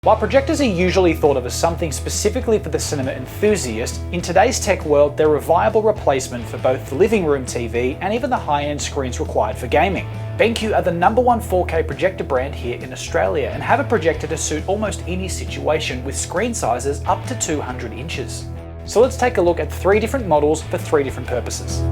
While projectors are usually thought of as something specifically for the cinema enthusiast, in today's tech world they're a viable replacement for both the living room TV and even the high-end screens required for gaming. BenQ are the #1 4K projector brand here in Australia and have a projector to suit almost any situation with screen sizes up to 200 inches. So let's take a look at 3 different models for 3 different purposes.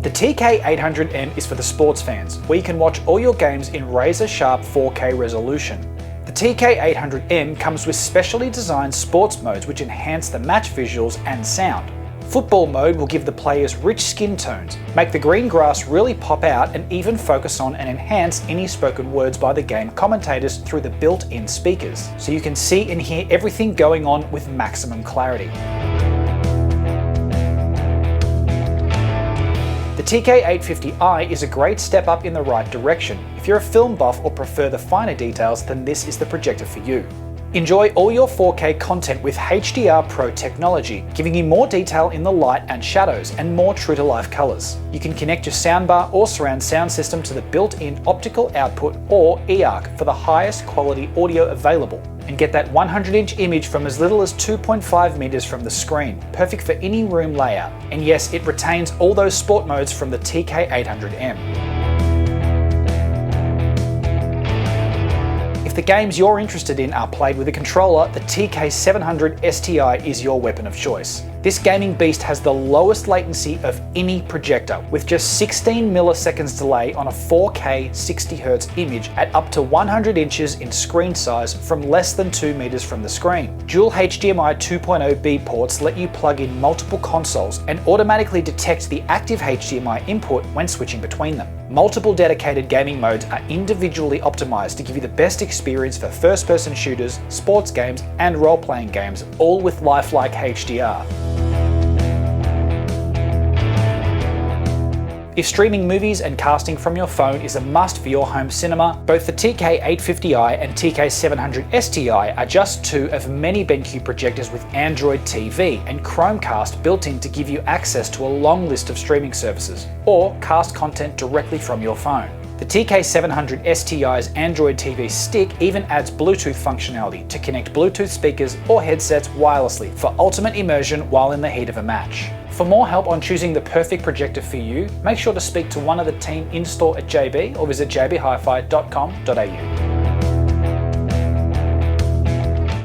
The TK800m is for the sports fans, where you can watch all your games in razor-sharp 4K resolution. The TK800m comes with specially designed sports modes which enhance the match visuals and sound. Football mode will give the players rich skin tones, make the green grass really pop out, and even focus on and enhance any spoken words by the game commentators through the built-in speakers, so you can see and hear everything going on with maximum clarity. The TK850i is a great step up in the right direction. If you're a film buff or prefer the finer details, then this is the projector for you. Enjoy all your 4K content with HDR Pro technology, giving you more detail in the light and shadows and more true-to-life colors. You can connect your soundbar or surround sound system to the built-in optical output or eARC for the highest quality audio available, and get that 100-inch image from as little as 2.5 meters from the screen, perfect for any room layout. And yes, it retains all those sport modes from the TK800m. If the games you're interested in are played with a controller, the TK700sti is your weapon of choice. This gaming beast has the lowest latency of any projector, with just 16 milliseconds delay on a 4K 60Hz image at up to 100 inches in screen size from less than 2 meters from the screen. Dual HDMI 2.0B ports let you plug in multiple consoles and automatically detect the active HDMI input when switching between them. Multiple dedicated gaming modes are individually optimized to give you the best experience for first-person shooters, sports games, and role-playing games, all with lifelike HDR. If streaming movies and casting from your phone is a must for your home cinema, both the TK850i and TK700sti are just 2 of many BenQ projectors with Android TV and Chromecast built in to give you access to a long list of streaming services, or cast content directly from your phone. The TK700sti's Android TV stick even adds Bluetooth functionality to connect Bluetooth speakers or headsets wirelessly for ultimate immersion while in the heat of a match. For more help on choosing the perfect projector for you, make sure to speak to one of the team in-store at JB or visit jbhifi.com.au.